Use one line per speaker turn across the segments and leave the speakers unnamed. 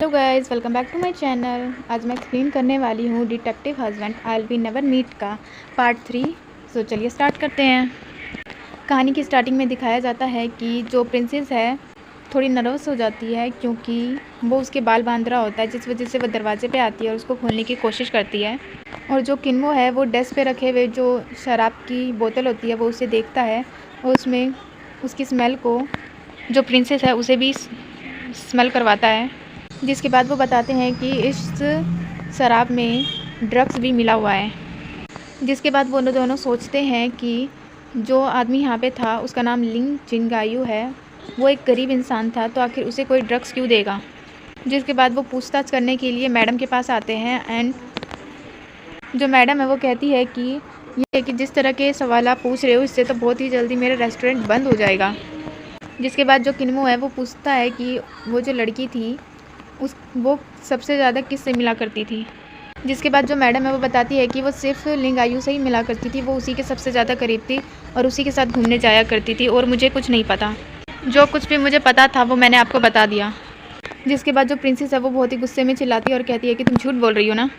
Guys, welcome back to my channel. आज मैं explain करने वाली हूँ detective husband I will never meet का पार्ट 3। तो चलिए स्टार्ट करते हैं। कहानी की स्टार्टिंग में दिखाया जाता है कि जो प्रिंसेस है थोड़ी नर्वस हो जाती है क्योंकि वो उसके बाल बांध रहा होता है, जिस वजह से वो दरवाजे पे आती है और उसको खोलने की कोशिश करती है। और जो किन्मो है वो डेस्क पे रखे हुए जो शराब की बोतल होती है वो उसे देखता है और उसमें उसकी स्मेल को जो प्रिंसेस है उसे भी स्मेल करवाता है। जिसके बाद वो बताते हैं कि इस शराब में ड्रग्स भी मिला हुआ है। जिसके बाद वो दोनों सोचते हैं कि जो आदमी यहाँ पे था उसका नाम लिंग जिंगायू है, वो एक गरीब इंसान था, तो आखिर उसे कोई ड्रग्स क्यों देगा। जिसके बाद वो पूछताछ करने के लिए मैडम के पास आते हैं एंड जो मैडम है वो कहती है कि जिस तरह के सवाल आप पूछ रहे हो इससे तो बहुत ही जल्दी मेरा रेस्टोरेंट बंद हो जाएगा। जिसके बाद जो किन्मो है वो पूछता है कि वो जो लड़की थी वो सबसे ज़्यादा किससे मिला करती थी। जिसके बाद जो मैडम है वो बताती है कि वो सिर्फ लिंगायू से ही मिला करती थी, वो उसी के सबसे ज़्यादा करीब थी और उसी के साथ घूमने जाया करती थी और मुझे कुछ नहीं पता, जो कुछ भी मुझे पता था वो मैंने आपको बता दिया। जिसके बाद जो प्रिंसेस है वो बहुत ही गुस्से में चिल्लाती है और कहती है कि तुम झूठ बोल रही हो ना।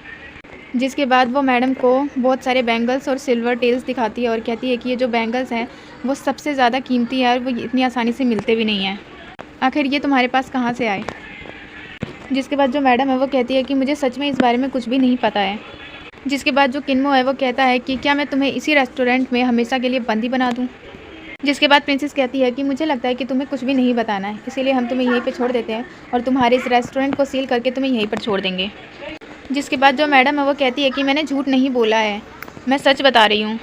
जिसके बाद वो मैडम को बहुत सारे बैंगल्स और सिल्वर टेल्स दिखाती है और कहती है कि ये जो बैंगल्स हैं वो सबसे ज़्यादा कीमती है और वो इतनी आसानी से मिलते भी नहीं हैं, आखिर ये तुम्हारे पास कहाँ से आए। जिसके बाद जो मैडम है वो कहती है कि मुझे सच में इस बारे में कुछ भी नहीं पता है। जिसके बाद जो किन्मो है वो कहता है कि क्या मैं तुम्हें इसी रेस्टोरेंट में हमेशा के लिए बंदी बना दूँ। जिसके बाद प्रिंसेस कहती है कि मुझे लगता है कि तुम्हें कुछ भी नहीं बताना है, इसीलिए हम तुम्हें यहीं पे छोड़ देते हैं और तुम्हारे इस रेस्टोरेंट को सील करके तुम्हें यहीं पर छोड़ देंगे। जिसके बाद जो मैडम है वो कहती है कि मैंने झूठ नहीं बोला है, मैं सच बता रही हूँ,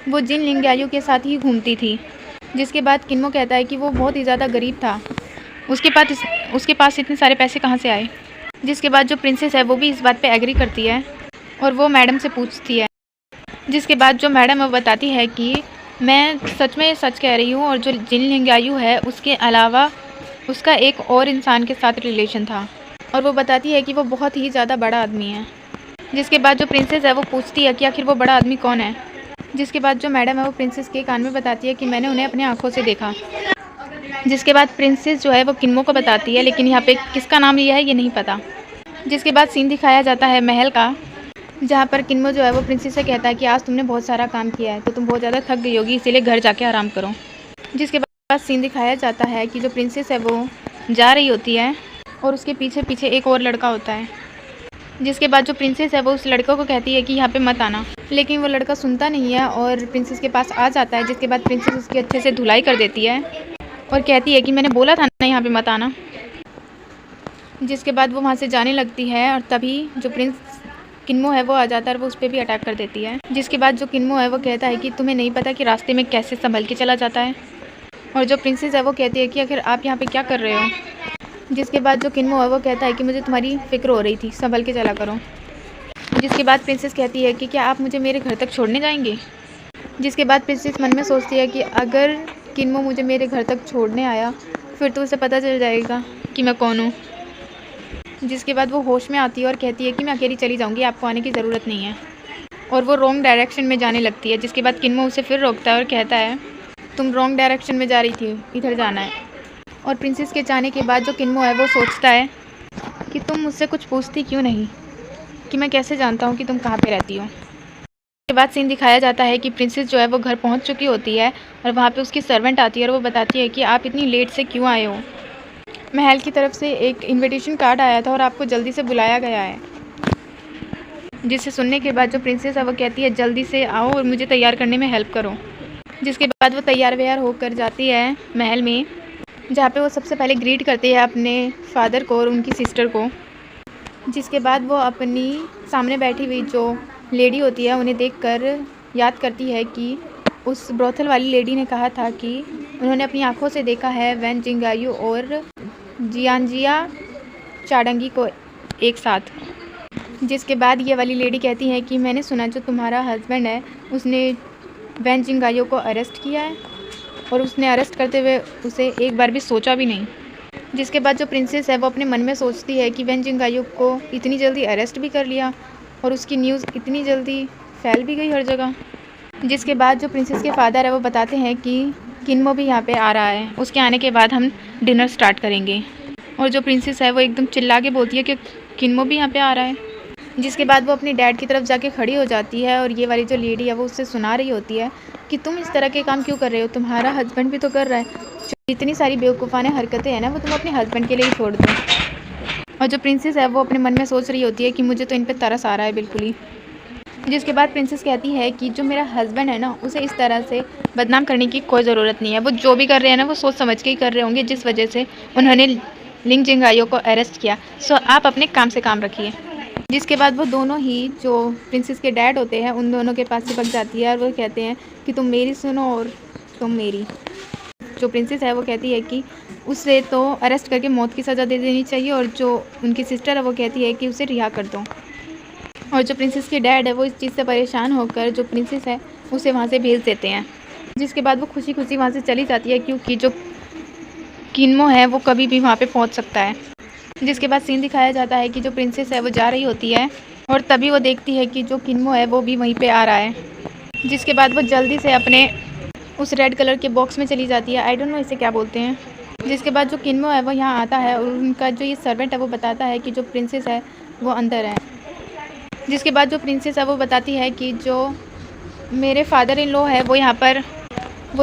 वो जिन लिंगायू के साथ ही घूमती थी। जिसके बाद किन्मो कहता है कि वो बहुत ही ज़्यादा गरीब था, उसके पास इतने सारे पैसे कहाँ से आए। जिसके बाद जो प्रिंसेस है वो भी इस बात पे एग्री करती है और वो मैडम से पूछती है। जिसके बाद जो मैडम है वो बताती है कि मैं सच में सच कह रही हूँ और जो जिन लिंगायू है उसके अलावा उसका एक और इंसान के साथ रिलेशन था और वो बताती है कि वो बहुत ही ज़्यादा बड़ा आदमी है। जिसके बाद जो प्रिंसेस है वो पूछती है कि आखिर वो बड़ा आदमी कौन है। जिसके बाद जो मैडम है वो प्रिंसेस के कान में बताती है कि मैंने उन्हें अपनी आंखों से देखा। जिसके बाद प्रिंसेस जो है वो किन्मो को बताती है, लेकिन यहाँ पे किसका नाम लिया है ये नहीं पता। जिसके बाद सीन दिखाया जाता है महल का, जहाँ पर किन्मो जो है वो प्रिंसेस से कहता है कि आज तुमने बहुत सारा काम किया है तो तुम बहुत ज़्यादा थक गई होगी, इसीलिए घर जाके आराम करो। जिसके बाद सीन दिखाया जाता है कि जो प्रिंसेस है वो जा रही होती है और उसके पीछे पीछे एक और लड़का होता है। जिसके बाद जो प्रिंसेस है वो उस लड़के को कहती है कि यहाँ पे मत आना, लेकिन वो लड़का सुनता नहीं है और प्रिंसेस के पास आ जाता है। जिसके बाद प्रिंसेस उसकी अच्छे से धुलाई कर देती है और कहती है कि मैंने बोला था ना यहाँ पे मत आना। जिसके बाद वो वहाँ से जाने लगती है और तभी जो किन्मो है वो आ जाता है और वो उस पर भी अटैक कर देती है। जिसके बाद जो किन्मो है वो कहता है कि तुम्हें नहीं पता कि रास्ते में कैसे संभल के चला जाता है। और जो प्रिंसेस है वो कहती है कि आखिर आप यहाँ पे क्या कर रहे हो। जिसके बाद जो किन्मो है वो कहता है कि मुझे तुम्हारी फ़िक्र हो रही थी, संभल के चला करो। जिसके बाद प्रिंसेस कहती है कि क्या आप मुझे मेरे घर तक छोड़ने जाएंगे। जिसके बाद प्रिंसेस मन में सोचती है कि अगर किन्मो मुझे मेरे घर तक छोड़ने आया फिर तो उसे पता चल जाएगा कि मैं कौन हूँ। जिसके बाद वो होश में आती है और कहती है कि मैं अकेली चली जाऊँगी, आपको आने की ज़रूरत नहीं है, और वो रॉन्ग डायरेक्शन में जाने लगती है। जिसके बाद किन्मो उसे फिर रोकता है और कहता है तुम रॉन्ग डायरेक्शन में जा रही थी, इधर जाना है। और प्रिंसेस के जाने के बाद जो किन्मो है वो सोचता है कि तुम मुझसे कुछ पूछती क्यों नहीं, कि मैं कैसे जानता हूँ कि तुम कहाँ पे रहती हो। उसके बाद सीन दिखाया जाता है कि प्रिंसेस जो है वो घर पहुँच चुकी होती है और वहाँ पे उसकी सर्वेंट आती है और वो बताती है कि आप इतनी लेट से क्यों आए हो, महल की तरफ से एक इनविटेशन कार्ड आया था और आपको जल्दी से बुलाया गया है। जिसे सुनने के बाद जो प्रिंसेस है वो कहती है जल्दी से आओ और मुझे तैयार करने में हेल्प करो। जिसके बाद वो तैयार व्यार होकर जाती है महल में, जहाँ पे वो सबसे पहले ग्रीट करती है अपने फादर को और उनकी सिस्टर को। जिसके बाद वो अपनी सामने बैठी हुई जो लेडी होती है उन्हें देखकर याद करती है कि उस ब्रोथल वाली लेडी ने कहा था कि उन्होंने अपनी आंखों से देखा है वैन जिंगायू और जियांजिया चाडंगी को एक साथ। जिसके बाद ये वाली लेडी कहती है कि मैंने सुना जो तुम्हारा हस्बैंड है उसने वैन जिंगायू को अरेस्ट किया है और उसने अरेस्ट करते हुए उसे एक बार भी सोचा भी नहीं। जिसके बाद जो प्रिंसेस है वो अपने मन में सोचती है कि वैन जिंगायू को इतनी जल्दी अरेस्ट भी कर लिया और उसकी न्यूज़ इतनी जल्दी फैल भी गई हर जगह। जिसके बाद जो प्रिंसेस के फादर है वो बताते हैं कि किन्मो भी यहाँ पे आ रहा है, उसके आने के बाद हम डिनर स्टार्ट करेंगे। और जो प्रिंसेस है वो एकदम चिल्ला के बोलती है कि किन्मो भी यहाँ पे आ रहा है। जिसके बाद वो अपनी डैड की तरफ जाके खड़ी हो जाती है और ये वाली जो लेडी है वो उससे सुना रही होती है कि तुम इस तरह के काम क्यों कर रहे हो, तुम्हारा हस्बैंड भी तो कर रहा है। जो इतनी सारी बेवकूफ़ाना हरकतें हैं ना वो तुम अपने हस्बैंड के लिए ही छोड़ दो। और जो प्रिंसेस है वो अपने मन में सोच रही होती है कि मुझे तो इन पर तरस आ रहा है बिल्कुल ही। जिसके बाद प्रिंसेस कहती है कि जो मेरा हस्बैंड है ना उसे इस तरह से बदनाम करने की कोई ज़रूरत नहीं है। वो जो भी कर रहे हैं ना वो सोच समझ के ही कर रहे होंगे, जिस वजह से उन्होंने लिंग जिंगायो को अरेस्ट किया। सो आप अपने काम से काम रखिए। जिसके बाद वो दोनों ही जो प्रिंसेस के डैड होते हैं उन दोनों के पास चिपक जाती है और वो कहते हैं कि तुम मेरी सुनो और तुम मेरी। जो प्रिंसेस है वो कहती है कि उसे तो अरेस्ट करके मौत की सज़ा दे देनी चाहिए और जो उनकी सिस्टर है वो कहती है कि उसे रिहा कर दो। और जो प्रिंसेस के डैड है वो इस चीज़ से परेशान होकर जो प्रिंसेस है उसे वहाँ से भेज देते हैं। जिसके बाद वो खुशी खुशी वहाँ से चली जाती है क्योंकि जो किन्मो है वो कभी भी वहाँ पे पहुँच सकता है। जिसके बाद सीन दिखाया जाता है कि जो प्रिंसेस है वो जा रही होती है और तभी वो देखती है कि जो किन्मो है वो भी वहीं पे आ रहा है। जिसके बाद वो जल्दी से अपने उस रेड कलर के बॉक्स में चली जाती है, आई डोंट नो इसे क्या बोलते हैं। जिसके बाद जो किन्मो है वो यहाँ आता है और उनका जो ये सर्वेंट है वो बताता है कि जो प्रिंसेस है वो अंदर है। जिसके बाद जो प्रिंसेस है वो बताती है कि जो मेरे फादर इन लॉ है वो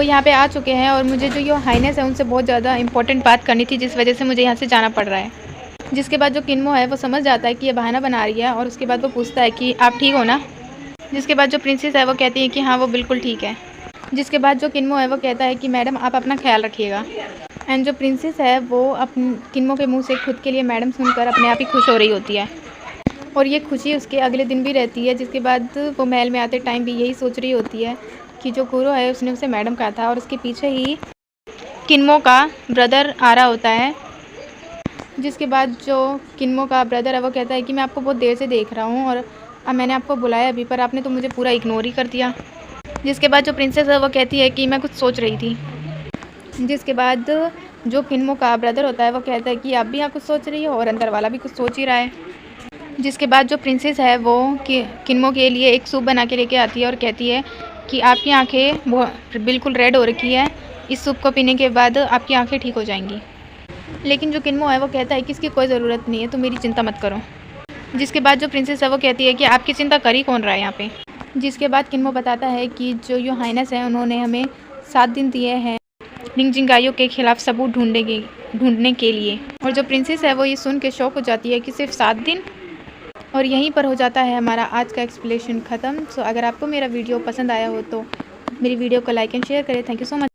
यहाँ पे आ चुके हैं और मुझे जो ये हाइनेस है उनसे बहुत ज़्यादा इंपॉर्टेंट बात करनी थी, जिस वजह से मुझे यहाँ से जाना पड़ रहा है। जिसके बाद जो किन्मो है वो समझ जाता है कि ये बहाना बना रही है और उसके बाद वो पूछता है कि आप ठीक हो ना। जिसके बाद जो प्रिंसेस है वो कहती है कि हाँ वो बिल्कुल ठीक है। जिसके बाद जो किन्मो है वो कहता है कि मैडम आप अपना ख्याल रखिएगा। एंड जो प्रिंसेस है वो अपने किन्मो के मुंह से खुद के लिए मैडम सुनकर अपने आप ही खुश हो रही होती है और ये खुशी उसके अगले दिन भी रहती है। जिसके बाद वो महल में आते टाइम भी यही सोच रही होती है कि जो कुरो है उसने उसे मैडम कहा था और उसके पीछे ही किन्मो का ब्रदर आ रहा होता है। जिसके बाद जो किन्मो का ब्रदर है वो कहता है कि मैं आपको बहुत देर से देख रहा हूँ और अब मैंने आपको बुलाया अभी, पर आपने तो मुझे पूरा इग्नोर ही कर दिया। जिसके बाद जो प्रिंसेस है वो कहती है कि मैं कुछ सोच रही थी। जिसके बाद जो किन्मो का ब्रदर होता है वो कहता है कि आप भी यहाँ कुछ सोच रही हो और अंदर वाला भी कुछ सोच ही रहा है। जिसके बाद जो प्रिंसेस है वो किन्मो के लिए एक सूप बना के लेके आती है और कहती है कि आपकी आंखें बिल्कुल रेड हो रखी है, इस सूप को पीने के बाद आपकी आंखें ठीक हो जाएंगी। लेकिन जो किन्मो है वो कहता है कि इसकी कोई ज़रूरत नहीं है, तो मेरी चिंता मत करो। जिसके बाद जो प्रिंसेस है वो कहती है कि आपकी चिंता कर ही कौन रहा है यहाँ पे। जिसके बाद किन्मो बताता है कि जो यो हाइनेस है उन्होंने हमें 7 दिन दिए हैं लिंग जिंगायो के खिलाफ सबूत ढूंढने के लिए। और जो प्रिंसेस है वो ये सुन के शौक हो जाती है कि सिर्फ 7 दिन। और यहीं पर हो जाता है हमारा आज का एक्सप्लेनेशन ख़त्म। सो अगर आपको मेरा वीडियो पसंद आया हो तो मेरी वीडियो को लाइक एंड शेयर करें। Thank you so much.